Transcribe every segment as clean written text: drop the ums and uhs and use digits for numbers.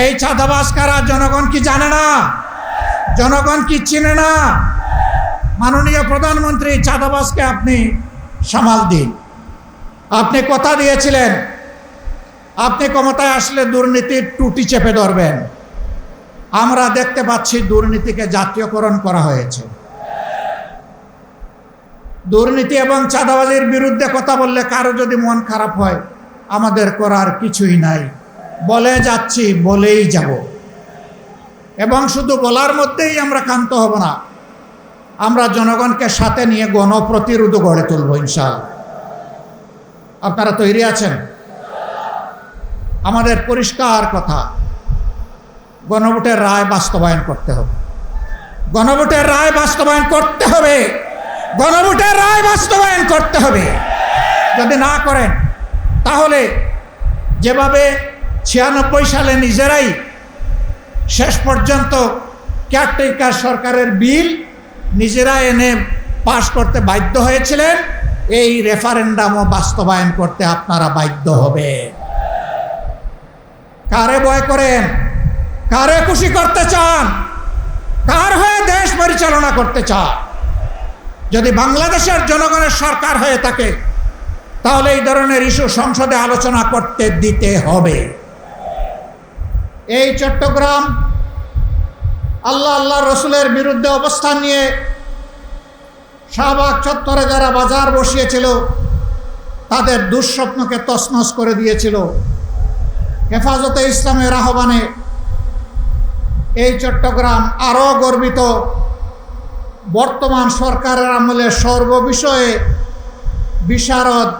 এই চাঁদাবাজ কারা জনগণ কি জানে না? জনগণ কি চিনে না? মাননীয় প্রধানমন্ত্রী, চাঁদাবাজকে আপনি সামাল দিন। আপনি কথা দিয়েছিলেন আপনি ক্ষমতায় আসলে দুর্নীতির টুটি চেপে ধরবেন। আমরা দেখতে পাচ্ছি দুর্নীতিকে জাতীয়করণ করা হয়েছে। দুর্নীতি এবং চাঁদাবাজির বিরুদ্ধে কথা বললে কারো যদি মন খারাপ হয়, আমাদের করার কিছুই নাই, বলে যাচ্ছি, বলেই যাব। এবং শুধু বলার মধ্যেই আমরা ক্ষান্ত হব না, আমরা জনগণকে সাথে নিয়ে গণপ্রতিরোধ গড়ে তুলব ইনশাআল্লাহ। আপনারা তৈরি আছেন? আমাদের পরিষ্কার কথা, গণভোটের রায় বাস্তবায়ন করতে হবে। গণভোটের রায় বাস্তবায়ন করতে হবে। গণভোটের রায় বাস্তবায়ন করতে হবে। যদি না করেন তাহলে যেভাবে 96 সালে নিজেরাই শেষ পর্যন্ত কেয়ারটেকার সরকারের বিল নিজেরা এনে পাশ করতে বাধ্য হয়েছিলেন, এই রেফারেন্ডামও বাস্তবায়ন করতে আপনারা বাধ্য হবে। কারে ভয় করেন? কারে খুশি করতে চান? কার হয়ে দেশ পরিচালনা করতে চান? যদি বাংলাদেশের জনগণের সরকার হয়ে থাকে তাহলে এই ধরনের ইস্যু সংসদে আলোচনা করতে দিতে হবে। এই চট্টগ্রাম আল্লাহ রসুলের বিরুদ্ধে অবস্থান নিয়ে শাহবাগ চত্বরে যারা বাজার বসিয়েছিল তাদের দুঃস্বপ্নকে তছনছ করে দিয়েছিল, হেফাজতে ইসলামের আহ্বানে এই চট্টগ্রাম আরও গর্বিত। বর্তমান সরকারের আমলে সর্ববিষয়ে বিশারদ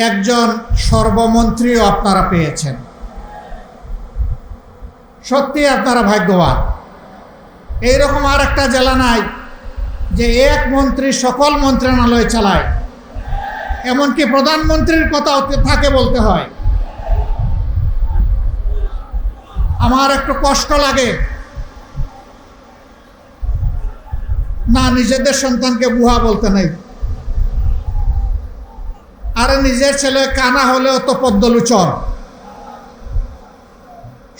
একজন সর্বমন্ত্রীও আপনারা পেয়েছেন। সত্যি আপনারা ভাগ্যবান। এইরকম আর একটা জেলা নাই যে এক মন্ত্রী সকল মন্ত্রণালয় চালায়, এমনকি প্রধানমন্ত্রীর কথাও থাকে বলতে হয়। আমার একটু কষ্ট লাগে না, নিজেদের সন্তানকে বুহা বলতে নেই, আর নিজের ছেলে কানা হলেও তো পদ্মলোচন।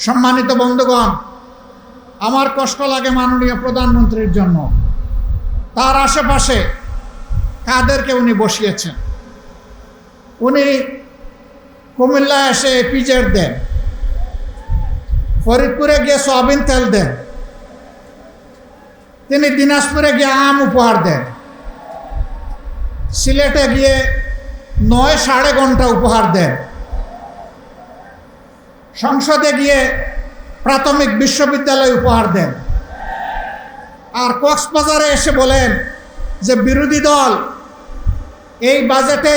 সম্মানিত বন্ধুগণ, আমার কষ্ট লাগে মাননীয় প্রধানমন্ত্রীর জন্য। তার আশেপাশে কাদেরকে উনি বসিয়েছেন? উনি কুমিল্লায় এসে পিজের দেন, ফরিদপুরে গিয়ে সয়াবিন তেল দেন, তিনি দিনাজপুরে গিয়ে আম উপহার দেন, সিলেটে গিয়ে 9 ঘন্টা উপহার দেন, সংসদে গিয়ে প্রাথমিক বিশ্ববিদ্যালয় উপহার দেন, আর কক্সবাজারে এসে বলেন যে বিরোধী দল এই বাজেটে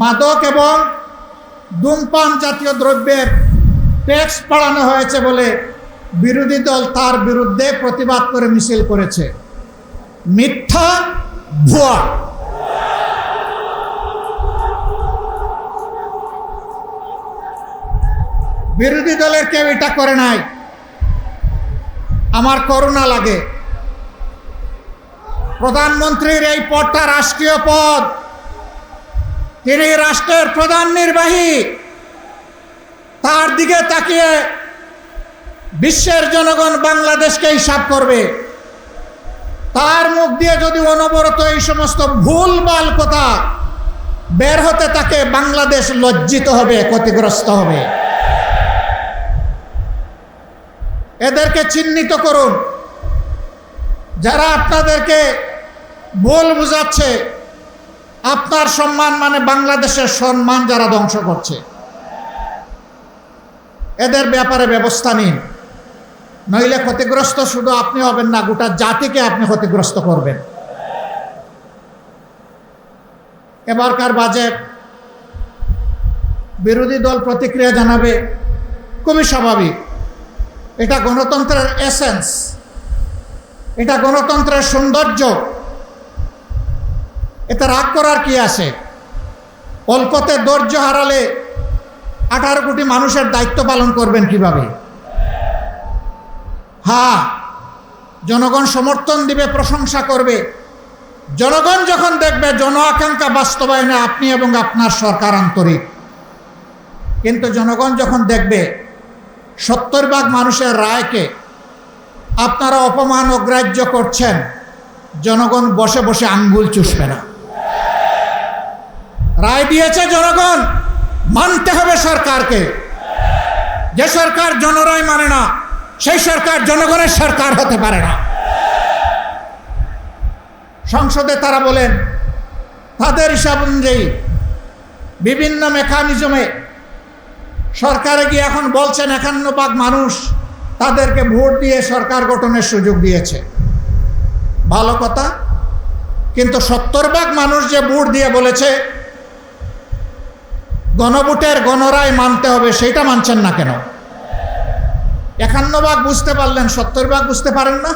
মাদক এবং ধূমপান জাতীয় দ্রব্যের ট্যাক্স বাড়ানো হয়েছে বলে বিরোধী দল তার বিরুদ্ধে প্রতিবাদ করে মিছিল করেছে। মিথ্যা, ভুয়া। বিরোধী দলের কেউ এটা করে নাই। আমার করুণা লাগে। প্রধানমন্ত্রীর এই পদটা রাষ্ট্রীয় পদ, তিনি রাষ্ট্রের প্রধান নির্বাহী। তার দিকে তাকিয়ে বিশ্বের জনগণ বাংলাদেশকে হিসাব করবে। তার মুখ দিয়ে যদি অনবরত এই সমস্ত ভুলভাল কথা বের হতে থাকে, বাংলাদেশ লজ্জিত হবে, ক্ষতিগ্রস্ত হবে। এদেরকে চিহ্নিত করুন। যারা আপনাদেরকে ভুল বুঝাচ্ছে, আপনার সম্মান মানে বাংলাদেশের সম্মান যারা ধ্বংস করছে, এদের ব্যাপারে ব্যবস্থা নিন। নইলে ক্ষতিগ্রস্ত শুধু আপনি হবেন না, গোটা জাতিকে আপনি ক্ষতিগ্রস্ত করবেন। এবারকার বাজেট বিরোধী দল প্রতিক্রিয়া জানাবে, খুবই স্বাভাবিক। এটা গণতন্ত্রের এসেন্স, এটা গণতন্ত্রের সৌন্দর্য। এতে রাগ করার কি আছে? অল্পতে ধৈর্য হারালে 18 কোটি মানুষের দায়িত্ব পালন করবেন কিভাবে? হ্যাঁ, জনগণ সমর্থন দিবে, প্রশংসা করবে। জনগণ যখন দেখবে জন আকাঙ্ক্ষা বাস্তবায়নে আপনি এবং আপনার সরকার আন্তরিক। কিন্তু জনগণ যখন দেখবে 70 ভাগ মানুষের রায়কে আপনারা অপমান অগ্রাহ্য করছেন, জনগণ বসে বসে আঙ্গুল চুষবে না। রায় দিয়েছে জনগণ, মানতে হবে সরকারকে। যে সরকার জনরায় মানে না, সেই সরকার জনগণের সরকার হতে পারে না। সংসদে তারা বলেন তাদের হিসাব অনুযায়ী বিভিন্ন মেকানিজমে সরকারে গিয়ে এখন বলছেন 51 ভাগ মানুষ তাদেরকে ভোট দিয়ে সরকার গঠনের সুযোগ দিয়েছে। ভালো কথা, কিন্তু 70 ভাগ মানুষ যে ভোট দিয়ে বলেছে গণভোটের গণরায় মানতে হবে, সেইটা মানছেন না কেন? 51 ভাগ বুঝতে পারলেন, 70 ভাগ বুঝতে পারেন না?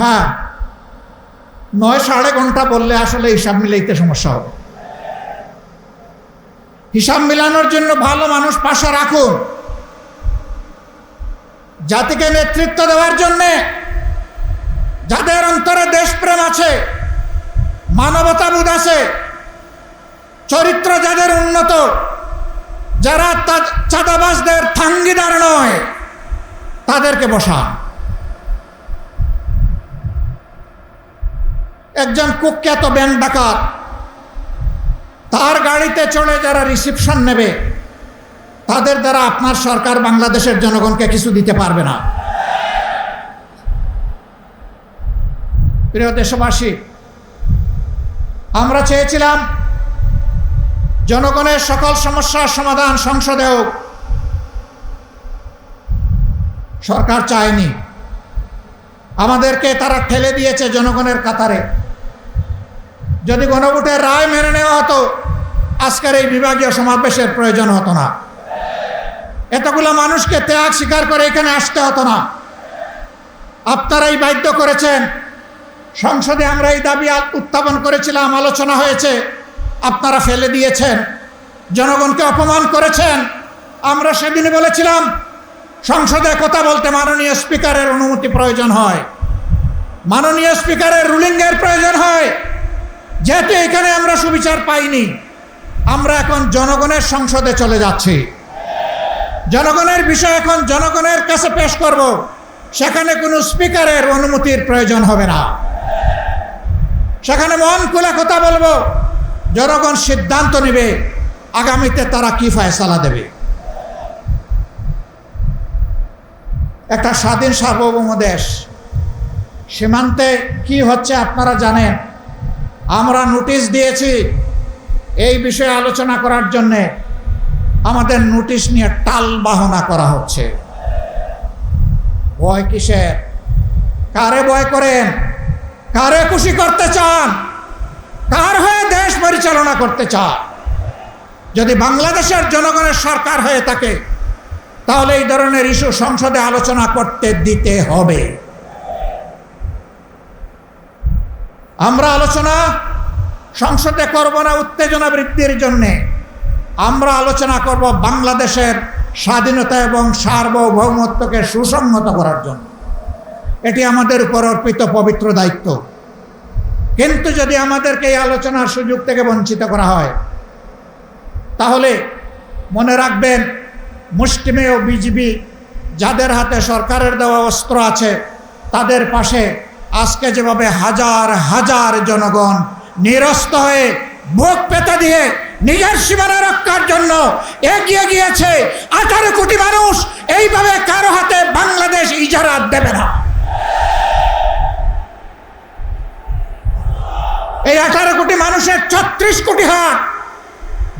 হ্যাঁ, 9 ঘন্টা বললে আসলে হিসাব মিলাইতে সমস্যা হবে। হিসাব মিলানোর জন্য ভালো মানুষ পাশে রাখুন, জাতিকে নেতৃত্ব দেওয়ার জন্যে, যাদের অন্তরে দেশপ্রেম আছে, মানবতাবোধ আছে, চরিত্র যাদের উন্নত, যারা চাঁদাবাজদের থাঙ্গিদার নয়, তাদেরকে বসান। একজন কুখ্যাত ব্যাংক ডাকাত, তার গাড়িতে চড়ে যারা রিসিপশন নেবে, তাদের দ্বারা আপনার সরকার বাংলাদেশের জনগণকে কিছু দিতে পারবে না। প্রিয় দেশবাসী, আমরা চেয়েছিলাম জনগণের সকল সমস্যার সমাধান সংসদে হোক, সরকার চায়নি। আমাদেরকে তারা ঠেলে দিয়েছে জনগণের কাতারে। যদি গণভোটের রায় মেনে নেওয়া হতো, আজকের এই বিভাগীয় সমাবেশের প্রয়োজন হতো না, এতগুলো মানুষকে ত্যাগ স্বীকার করে এখানে আসতে হতো না। আপনারাই বাধ্য করেছেন। সংসদে আমরা এই দাবি উত্থাপন করেছিলাম, আলোচনা হয়েছে, আপনারা ফেলে দিয়েছেন, জনগণকে অপমান করেছেন। আমরা সেদিন বলেছিলাম সংসদে কথা বলতে মাননীয় স্পিকারের অনুমতি প্রয়োজন হয়, মাননীয় স্পিকারের রুলিংয়ের প্রয়োজন হয়। যেহেতু এখানে আমরা সুবিচার পাইনি, আমরা এখন জনগণের সংসদে চলে যাচ্ছি। জনগণের বিষয় এখন জনগণের কাছে পেশ করব, সেখানে কোনো স্পিকারের অনুমতির প্রয়োজন হবে না। সেখানে মন খুলে কথা বলবো, জনগণ সিদ্ধান্ত নেবে আগামীতে তারা কি ফয়সালা দেবে। একটা স্বাধীন সার্বভৌম দেশ, সীমান্তে কি হচ্ছে আপনারা জানেন। আমরা নোটিশ দিয়েছি এই বিষয়ে আলোচনা করার জন্যে, আমাদের নোটিশ নিয়ে টাল বাহনা করা হচ্ছে। ভয় কিসের? কারে ভয় করেন? কারে খুশি করতে চান? কার হয়ে দেশ পরিচালনা করতে চান? যদি বাংলাদেশের জনগণের সরকার হয়ে থাকে, তাহলে এই ধরনের ইস্যু সংসদে আলোচনা করতে দিতে হবে। আমরা আলোচনা সংসদে করব না উত্তেজনা বৃদ্ধির জন্যে, আমরা আলোচনা করব বাংলাদেশের স্বাধীনতা এবং সার্বভৌমত্বকে সুসংহত করার জন্য। এটি আমাদের উপর অর্পিত পবিত্র দায়িত্ব। কিন্তু যদি আমাদেরকে এই আলোচনার সুযোগ থেকে বঞ্চিত করা হয়, তাহলে মনে রাখবেন মুষ্টিমেয় বিজিবি, যাদের হাতে সরকারের দেওয়া অস্ত্র আছে, তাদের পাশে আজকে যেভাবে হাজার হাজার জনগণ নিরস্ত হয়ে বুক পেতে দিয়ে নিজের সীমানা রক্ষার জন্য এগিয়ে গিয়েছে, 18 কোটি মানুষ এইভাবে কারো হাতে বাংলাদেশ ইজারা দেবে না। এই 18 কোটি মানুষের 36 কোটি হাত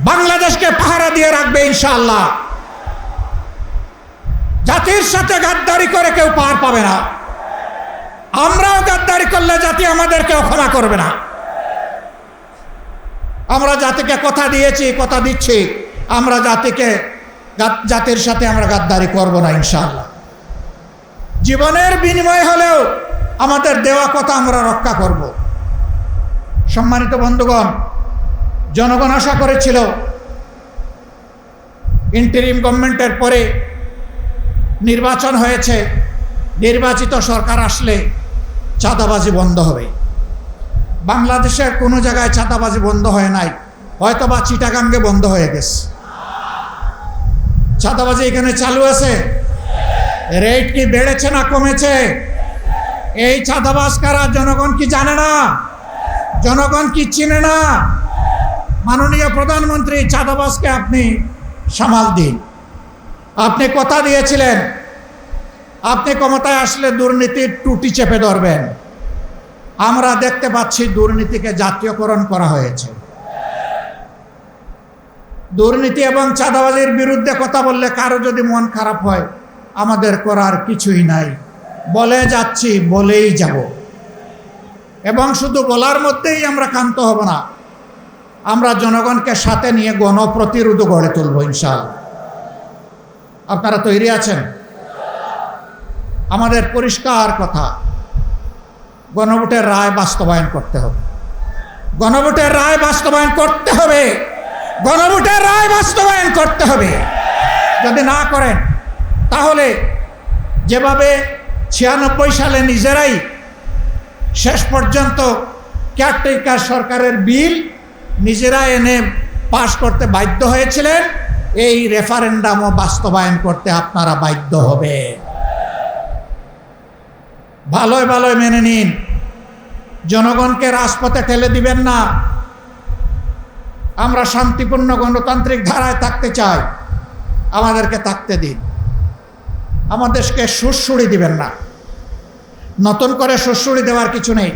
বাংলাদেশকে পাহারা দিয়ে রাখবে ইনশাআল্লাহ। জাতির সাথে গাদ্দারি করে কেউ পার পাবে না। আমরাও গাদ্দারি করলে জাতি আমাদেরকেও ক্ষমা করবে না। আমরা জাতিকে কথা দিয়েছি, কথা দিচ্ছি, আমরা জাতির সাথে আমরা গাদ্দারি করব না ইনশাআল্লাহ। জীবনের বিনিময় হলেও আমাদের দেওয়া কথা আমরা রক্ষা করব। সম্মানিত বন্ধুগণ, জনগণ আশা করেছিল ইন্টারিম গভর্নমেন্টের পরে নির্বাচন হয়েছে, নির্বাচিত সরকার আসলে চাঁদাবাজি বন্ধ হবে। বাংলাদেশের কোনো জায়গায় চাঁদাবাজি বন্ধ হয় নাই, হয়তো বা চিটাগাঙ্গে বন্ধ হয়ে গেছে। চাঁদাবাজি এখানে চালু আছে? রেট কি বেড়েছে না কমেছে? এই চাঁদাবাজ কারা জনগণ কি জানে না? জনগণ কি চিনে না? মাননীয় প্রধানমন্ত্রী, চাঁদাবাজকে আপনি সামাল দিন। আপনি কথা দিয়েছিলেন আপনি ক্ষমতায় আসলে দুর্নীতির টুটি চেপে ধরবেন। আমরা দেখতে পাচ্ছি দুর্নীতিকে জাতীয়করণ করা হয়েছে। দুর্নীতি এবং চাঁদাবাজির বিরুদ্ধে কথা বললে কারো যদি মন খারাপ হয়, আমাদের করার কিছুই নাই, বলে যাচ্ছি, বলেই যাব। এবং শুধু বলার মধ্যেই আমরা ক্ষান্ত হব না, আমরা জনগণকে সাথে নিয়ে গণপ্রতিরোধ গড়ে তুলব ইনশাআল্লাহ। আপনারা তৈরি আছেন? আমাদের পরিষ্কার কথা, গণভোটের রায় বাস্তবায়ন করতে হবে। গণভোটের রায় বাস্তবায়ন করতে হবে। গণভোটের রায় বাস্তবায়ন করতে হবে। যদি না করেন তাহলে যেভাবে 96 সালে নিজেরাই শেষ পর্যন্ত কেয়ারটেকার সরকারের বিল নিজেরা এনে পাশ করতে বাধ্য হয়েছিলেন, এই রেফারেন্ডামও বাস্তবায়ন করতে আপনারা বাধ্য হবে। ভালোই ভালোই মেনে নিন, জনগণকে রাজপথে ঠেলে দিবেন না। আমরা শান্তিপূর্ণ গণতান্ত্রিক ধারায় থাকতে চাই, আমাদেরকে থাকতে দিন। আমাদেরকে সুড়সুড়ি দিবেন না, নতুন করে সুড়সুড়ি দেওয়ার কিছু নেই।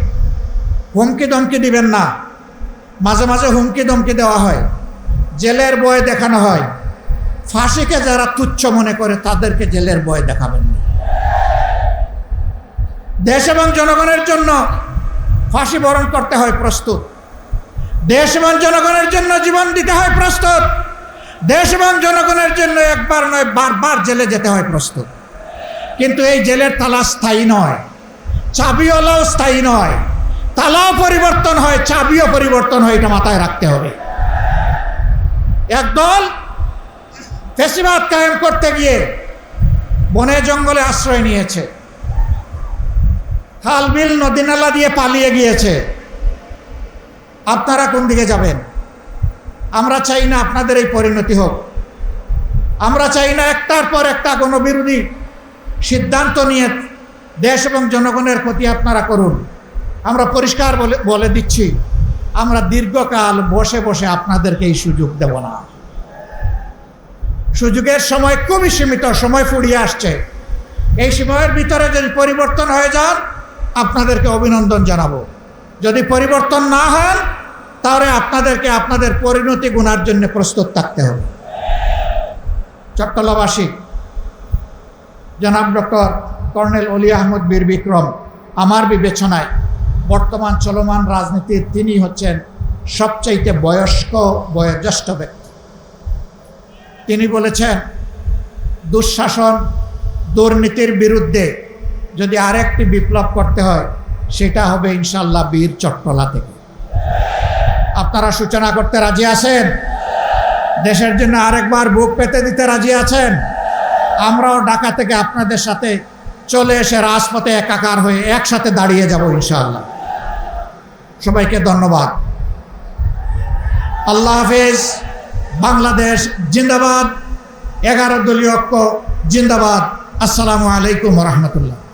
হুমকি ধমকি দিবেন না। মাঝে মাঝে হুমকি ধমকি দেওয়া হয়, জেলের ভয় দেখানো হয়। ফাঁসিকে যারা তুচ্ছ মনে করে তাদেরকে জেলের ভয় দেখাবেন না। দেশ এবং জনগণের জন্য ফাঁসি বরণ করতে হয় প্রস্তুত। দেশ এবং জনগণের জন্য জীবন দিতে হয় প্রস্তুত। দেশ এবং জনগণের জন্য একবার নয় বারবার জেলে যেতে হয় প্রস্তুত। কিন্তু এই জেলের তালা স্থায়ী নয়, চাবিওয়ালাও স্থায়ী নয়। তালাও পরিবর্তন হয়, চাবিও পরিবর্তন হয়, এটা মাথায় রাখতে হবে। একদল ফ্যাসিবাদ কায়েম করতে গিয়ে বনে জঙ্গলে আশ্রয় নিয়েছে, খাল বিল নদী নালা দিয়ে পালিয়ে গিয়েছে। আপনারা কোন দিকে যাবেন? আমরা চাই না আপনাদের এই পরিণতি হোক। আমরা চাই না একটার পর একটা গণবিরোধী সিদ্ধান্ত নিয়ে দেশ এবং জনগণের ক্ষতি আপনারা করুন। আমরা পরিষ্কার বলে দিচ্ছি, আমরা দীর্ঘকাল বসে বসে আপনাদেরকে এই সুযোগ দেব না। সুযোগের সময় খুবই সীমিত, সময় ফুরিয়ে আসছে। এই সময়ের ভিতরে যদি পরিবর্তন হয়ে যান, আপনাদেরকে অভিনন্দন জানাবো। যদি পরিবর্তন না হন, তাহলে আপনাদেরকে আপনাদের পরিণতি গুনার জন্য প্রস্তুত থাকতে হবে। চট্টলাবাসী জনাব ডক্টর কর্নেল অলি আহমদ বীর বিক্রম আমার বিবেচনায় বর্তমান চলমান রাজনীতির তিনি হচ্ছেন সবচাইতে বয়োজ্যেষ্ঠ ব্যক্তি। তিনি বলেছেন, দুঃশাসন দুর্নীতির বিরুদ্ধে যদি আরেকটি বিপ্লব করতে হয়, সেটা হবে ইনশাল্লাহ বীর চট্টলা থেকে। আপনারা সূচনা করতে রাজি আছেন? দেশের জন্য আরেকবার বুক পেতে দিতে রাজি আছেন? আমরাও ঢাকা থেকে আপনাদের সাথে চলে এসে রাজপথে একাকার হয়ে একসাথে দাঁড়িয়ে যাব ইনশাআল্লাহ। সবাইকে ধন্যবাদ। আল্লাহ হাফেজ। বাংলাদেশ জিন্দাবাদ। 11 দলীয় ঐক্য জিন্দাবাদ। আসসালামু আলাইকুম ওয়া রাহমাতুল্লাহ।